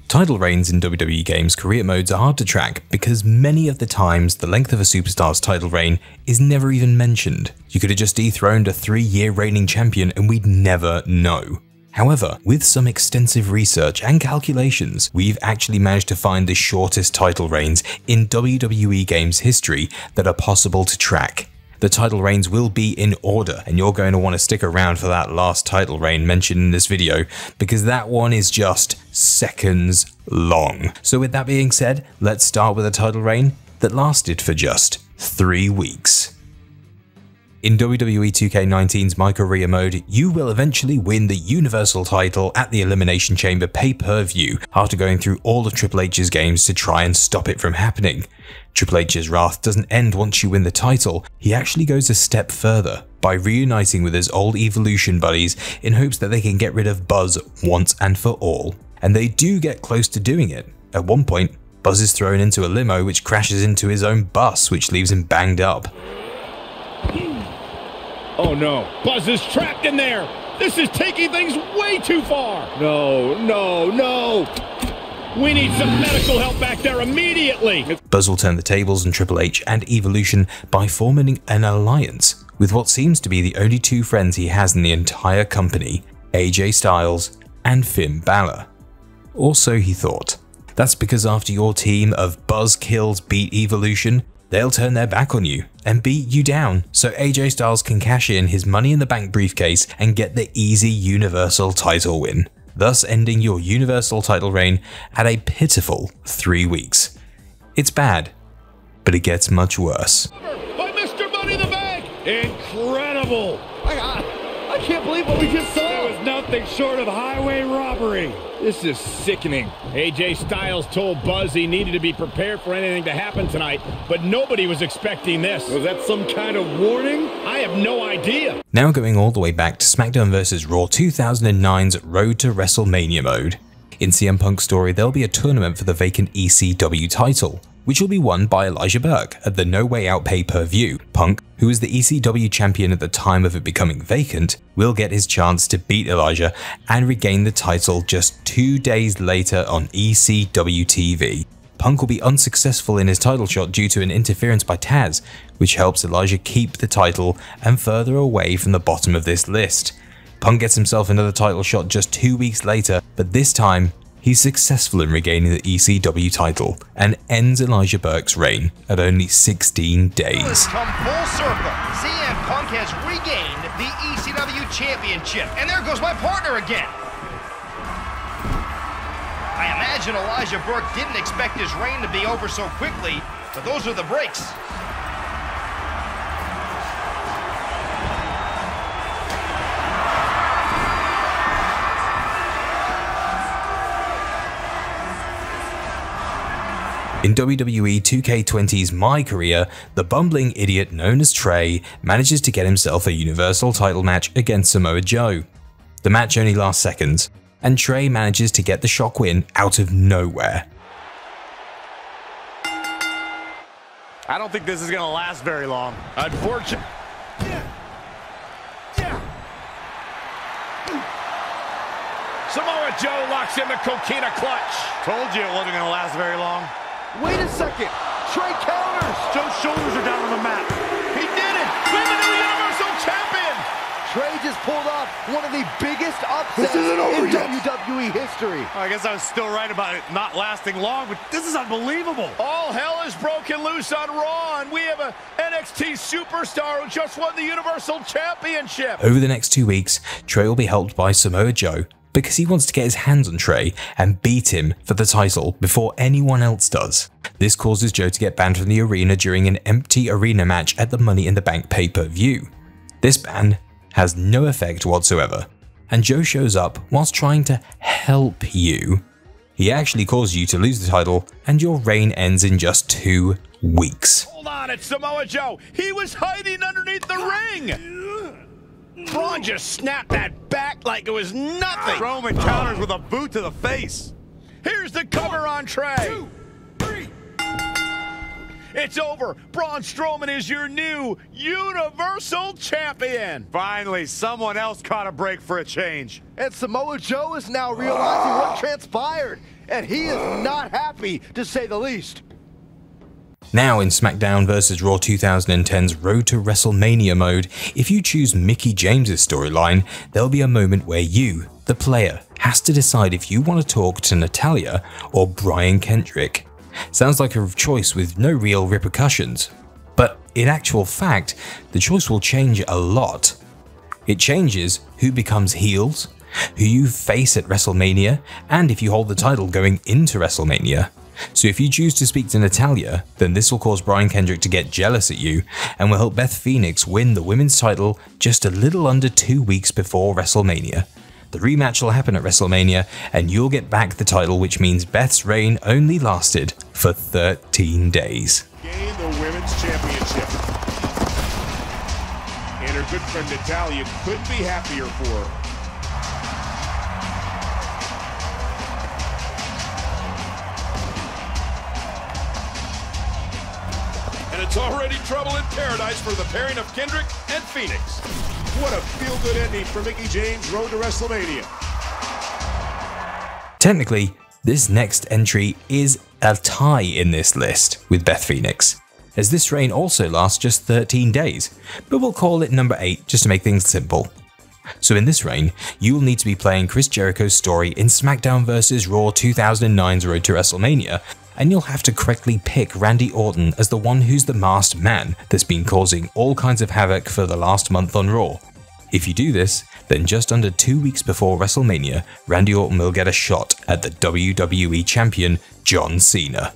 Title reigns in WWE games career modes are hard to track because many of the times the length of a superstar's title reign is never even mentioned. You could have just dethroned a 3-year reigning champion and we'd never know. However, with some extensive research and calculations, we've actually managed to find the shortest title reigns in WWE games history that are possible to track. The title reigns will be in order, and you're going to want to stick around for that last title reign mentioned in this video, because that one is just seconds long. So with that being said, let's start with a title reign that lasted for just 3 weeks. In WWE 2K19's My Career mode, you will eventually win the Universal title at the Elimination Chamber pay-per-view after going through all of Triple H's games to try and stop it from happening. Triple H's wrath doesn't end once you win the title, he actually goes a step further by reuniting with his old Evolution buddies in hopes that they can get rid of Buzz once and for all. And they do get close to doing it. At one point, Buzz is thrown into a limo which crashes into his own bus, which leaves him banged up. Oh no, Buzz is trapped in there! This is taking things way too far! No. We need some medical help back there immediately! Buzz will turn the tables on Triple H and Evolution by forming an alliance with what seems to be the only 2 friends he has in the entire company, AJ Styles and Finn Balor. Or so he thought. That's because after your team of Buzzkills beat Evolution, they'll turn their back on you and beat you down, so AJ Styles can cash in his Money in the Bank briefcase and get the easy Universal title win, thus ending your Universal title reign at a pitiful 3 weeks. It's bad, but it gets much worse. By Mr. Money in the Bank! Incredible! I can't believe what we just saw! It was nothing short of highway robbery. This is sickening. AJ Styles told Buzz he needed to be prepared for anything to happen tonight, but nobody was expecting this. Was that some kind of warning? I have no idea. Now going all the way back to SmackDown vs. Raw 2009's Road to WrestleMania mode. In CM Punk's story, there'll be a tournament for the vacant ECW title, which will be won by Elijah Burke at the No Way Out pay-per-view. Punk, who was the ECW champion at the time of it becoming vacant, will get his chance to beat Elijah and regain the title just 2 days later on ECW TV. Punk will be unsuccessful in his title shot due to an interference by Taz, which helps Elijah keep the title and further away from the bottom of this list. Punk gets himself another title shot just 2 weeks later, but this time, he's successful in regaining the ECW title and ends Elijah Burke's reign at only 16 days. Come full circle. CM Punk has regained the ECW Championship. And there goes my partner again. I imagine Elijah Burke didn't expect his reign to be over so quickly, but those are the breaks. In WWE 2K20's My Career, the bumbling idiot known as Trey manages to get himself a Universal title match against Samoa Joe. The match only lasts seconds, and Trey manages to get the shock win out of nowhere. I don't think this is going to last very long. Unfortunately. Samoa Joe locks in the coquina clutch. Told you it wasn't going to last very long. Wait a second! Trey counters! Joe's shoulders are down on the mat. He did it! We're the new Universal Champion! Trey just pulled off one of the biggest upsets in WWE history. I guess I was still right about it not lasting long, but this is unbelievable. All hell is broken loose on Raw, and we have an NXT superstar who just won the Universal Championship. Over the next 2 weeks, Trey will be helped by Samoa Joe because he wants to get his hands on Trey and beat him for the title before anyone else does. This causes Joe to get banned from the arena during an empty arena match at the Money in the Bank pay-per-view. This ban has no effect whatsoever, and Joe shows up whilst trying to help you. He actually causes you to lose the title, and your reign ends in just 2 weeks. Hold on, it's Samoa Joe. He was hiding underneath the ring. Braun just snapped that back like it was nothing. Strowman counters with a boot to the face. Here's the cover on Trey. 2, 3. It's over. Braun Strowman is your new Universal Champion. Finally, someone else caught a break for a change. And Samoa Joe is now realizing what transpired. and he is not happy, to say the least. Now in SmackDown vs. Raw 2010's Road to WrestleMania mode, if you choose Mickie James' storyline, there'll be a moment where you, the player, has to decide if you want to talk to Natalya or Brian Kendrick. Sounds like a choice with no real repercussions, but in actual fact, the choice will change a lot. It changes who becomes heels, who you face at WrestleMania, and if you hold the title going into WrestleMania. So if you choose to speak to Natalya, then this will cause Brian Kendrick to get jealous at you and will help Beth Phoenix win the women's title just a little under 2 weeks before WrestleMania. The rematch will happen at WrestleMania and you'll get back the title, which means Beth's reign only lasted for 13 days. Gain the women's championship. And her good friend Natalya couldn't be happier for her. And it's already trouble in paradise for the pairing of Kendrick and Phoenix. What a feel-good ending for Mickie James' Road to WrestleMania. Technically, this next entry is a tie in this list with Beth Phoenix, as this reign also lasts just 13 days, but we'll call it number 8 just to make things simple. So in this reign, you will need to be playing Chris Jericho's story in SmackDown vs. Raw 2009's Road to WrestleMania, and you'll have to correctly pick Randy Orton as the one who's the masked man that's been causing all kinds of havoc for the last month on Raw. If you do this, then just under 2 weeks before WrestleMania, Randy Orton will get a shot at the WWE Champion John Cena.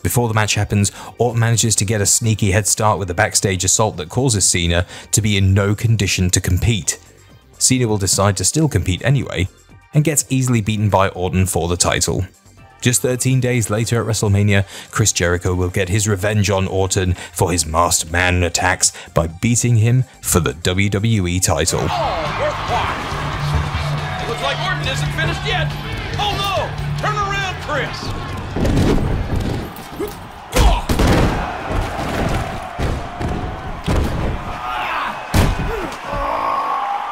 Before the match happens, Orton manages to get a sneaky head start with a backstage assault that causes Cena to be in no condition to compete. Cena will decide to still compete anyway, and gets easily beaten by Orton for the title. Just 13 days later at WrestleMania, Chris Jericho will get his revenge on Orton for his masked man attacks by beating him for the WWE title. Oh, we're quiet. Looks like Orton isn't finished yet. Oh no! Turn around, Chris!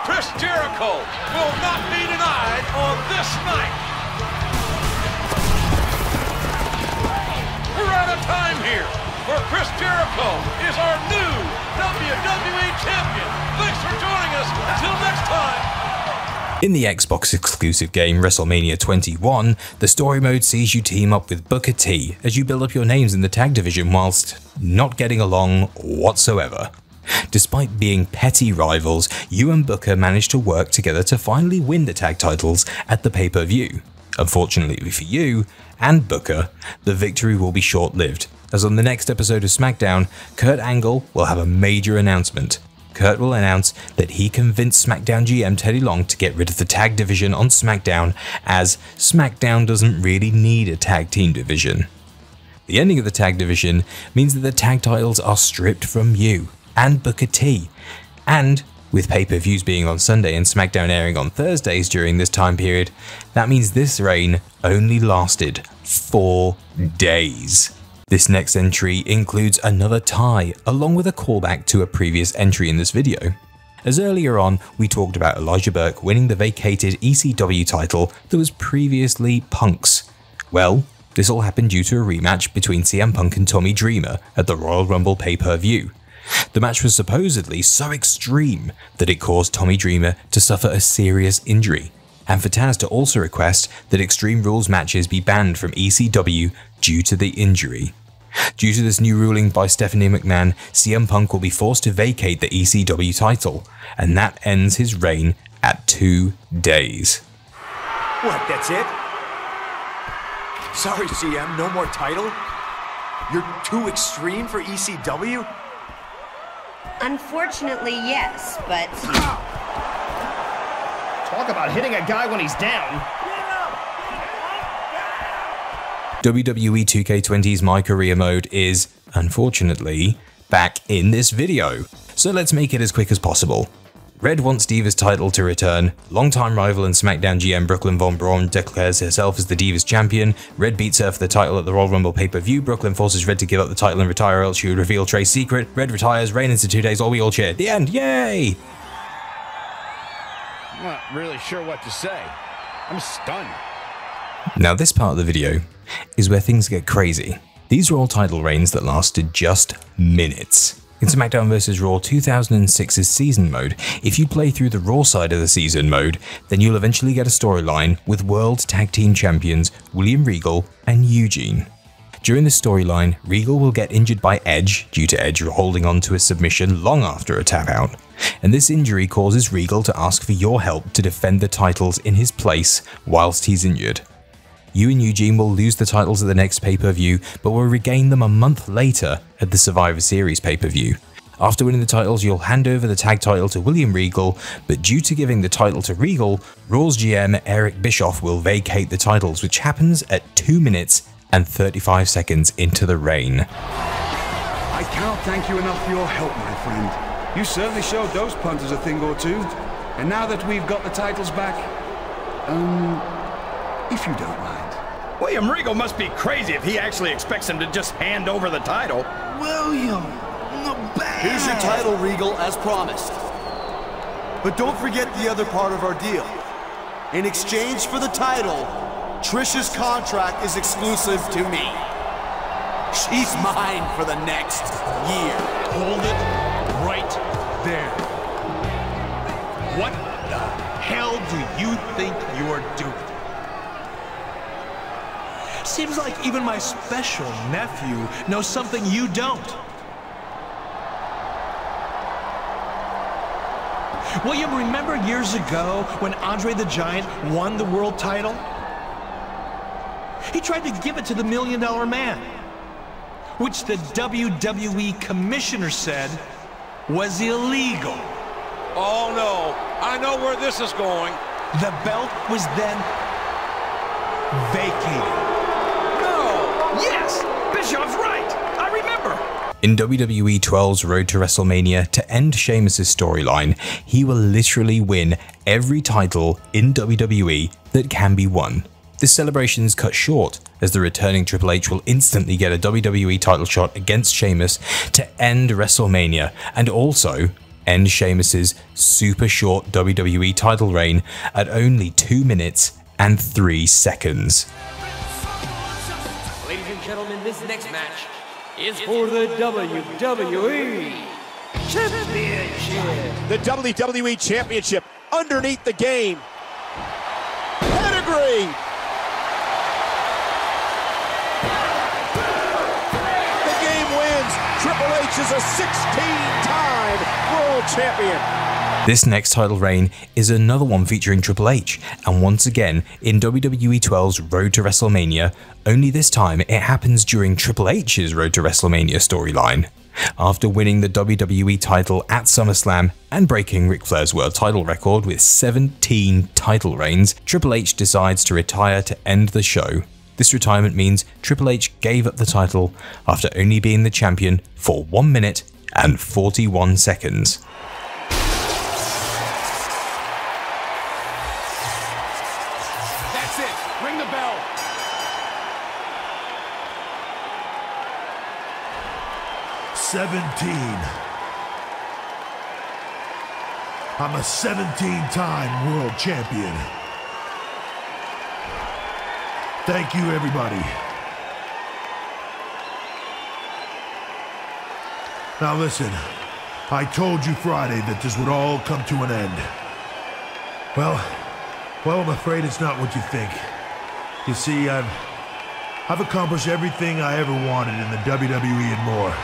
Chris Jericho will not be denied on this night. We're out of time here, for Chris Jericho is our new WWE Champion. Thanks for joining us. Until next time. In the Xbox exclusive game WrestleMania 21, the story mode sees you team up with Booker T as you build up your names in the tag division whilst not getting along whatsoever. Despite being petty rivals, you and Booker managed to work together to finally win the tag titles at the pay-per-view. Unfortunately for you and Booker, the victory will be short-lived, as on the next episode of SmackDown, Kurt Angle will have a major announcement. Kurt will announce that he convinced SmackDown GM Teddy Long to get rid of the tag division on SmackDown, as SmackDown doesn't really need a tag team division. The ending of the tag division means that the tag titles are stripped from you and Booker T, and with pay-per-views being on Sunday and SmackDown airing on Thursdays during this time period, that means this reign only lasted 4 days. This next entry includes another tie, along with a callback to a previous entry in this video. As earlier on, we talked about Elijah Burke winning the vacated ECW title that was previously Punk's. Well, this all happened due to a rematch between CM Punk and Tommy Dreamer at the Royal Rumble pay-per-view. The match was supposedly so extreme that it caused Tommy Dreamer to suffer a serious injury, and for Taz to also request that Extreme Rules matches be banned from ECW due to the injury. Due to this new ruling by Stephanie McMahon, CM Punk will be forced to vacate the ECW title, and that ends his reign at 2 days. What, that's it? Sorry, CM, no more title? You're too extreme for ECW? Unfortunately, yes, but... Talk about hitting a guy when he's down. WWE 2K20's My Career mode is, unfortunately, back in this video. So let's make it as quick as possible. Red wants Divas title to return. Longtime rival and SmackDown GM Brooklyn Von Braun declares herself as the Divas champion. Red beats her for the title at the Royal Rumble pay-per-view. Brooklyn forces Red to give up the title and retire, or else she would reveal Trey's secret. Red retires, reign into 2 days, all we all cheer. The end, yay! I'm not really sure what to say. I'm stunned. Now this part of the video is where things get crazy. These are all title reigns that lasted just minutes. In SmackDown vs. Raw 2006's season mode, if you play through the Raw side of the season mode, then you'll eventually get a storyline with World Tag Team Champions William Regal and Eugene. During this storyline, Regal will get injured by Edge due to Edge holding on to a submission long after a tap out, and this injury causes Regal to ask for your help to defend the titles in his place whilst he's injured. You and Eugene will lose the titles at the next pay-per-view, but will regain them a month later at the Survivor Series pay-per-view. After winning the titles, you'll hand over the tag title to William Regal, but due to giving the title to Regal, Raw's GM Eric Bischoff will vacate the titles, which happens at 2 minutes and 35 seconds into the reign. I cannot thank you enough for your help, my friend. You certainly showed those punters a thing or two. And now that we've got the titles back, if you don't mind. William Regal must be crazy if he actually expects him to just hand over the title. William, the bad. Here's your title, Regal, as promised. But don't forget the other part of our deal. In exchange for the title, Trish's contract is exclusive to me. She's mine for the next year. Hold it right there. What the hell do you think you're doing? Seems like even my special nephew knows something you don't. William, remember years ago when Andre the Giant won the world title? He tried to give it to the $1 Million Man, which the WWE commissioner said was illegal. Oh no, I know where this is going. The belt was then vacated. Yes! Bischoff's right! I remember! In WWE 12's Road to WrestleMania, to end Sheamus' storyline, he will literally win every title in WWE that can be won. This celebration is cut short, as the returning Triple H will instantly get a WWE title shot against Sheamus to end WrestleMania, and also end Sheamus' super short WWE title reign at only 2 minutes and 3 seconds. Ladies and gentlemen, this next match is for the WWE Championship. The WWE Championship underneath the game. Pedigree. The game wins. Triple H is a 16-time world champion. This next title reign is another one featuring Triple H, and once again in WWE 12's Road to WrestleMania, only this time it happens during Triple H's Road to WrestleMania storyline. After winning the WWE title at SummerSlam and breaking Ric Flair's world title record with 17 title reigns, Triple H decides to retire to end the show. This retirement means Triple H gave up the title after only being the champion for 1 minute and 41 seconds. That's it. Ring the bell. I'm a 17-time world champion. Thank you, everybody. Now listen, I told you Friday that this would all come to an end. Well, I'm afraid it's not what you think. You see, I've accomplished everything I ever wanted in the WWE and more.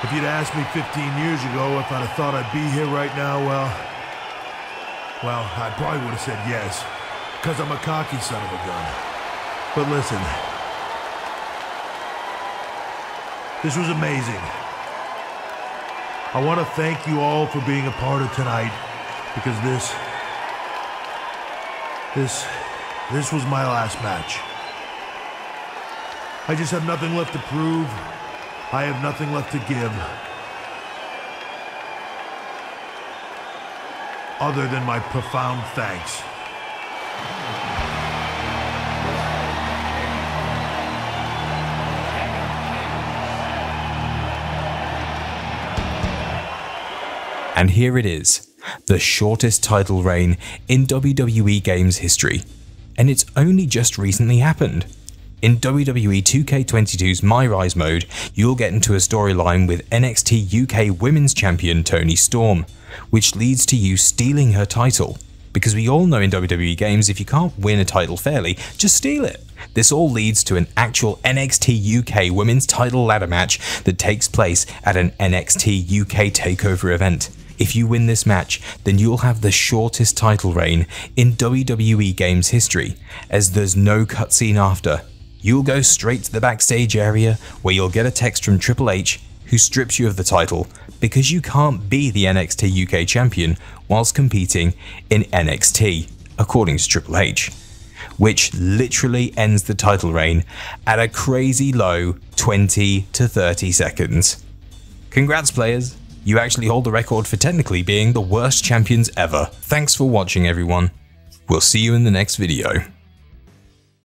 If you'd asked me 15 years ago if I'd have thought I'd be here right now, well, I probably would have said yes, because I'm a cocky son of a gun. But listen, this was amazing. I want to thank you all for being a part of tonight, because this was my last match. I just have nothing left to prove. I have nothing left to give other than my profound thanks. And here it is, the shortest title reign in WWE Games history. and it's only just recently happened. In WWE 2K22's My Rise mode, you'll get into a storyline with NXT UK Women's Champion Toni Storm, which leads to you stealing her title. Because we all know in WWE games, if you can't win a title fairly, just steal it. This all leads to an actual NXT UK Women's title ladder match that takes place at an NXT UK takeover event. If you win this match, then you'll have the shortest title reign in WWE games history, as there's no cutscene after. You'll go straight to the backstage area where you'll get a text from Triple H who strips you of the title because you can't be the NXT UK champion whilst competing in NXT, according to Triple H, which literally ends the title reign at a crazy low 20 to 30 seconds. Congrats players, you actually hold the record for technically being the worst champions ever. Thanks for watching everyone, we'll see you in the next video.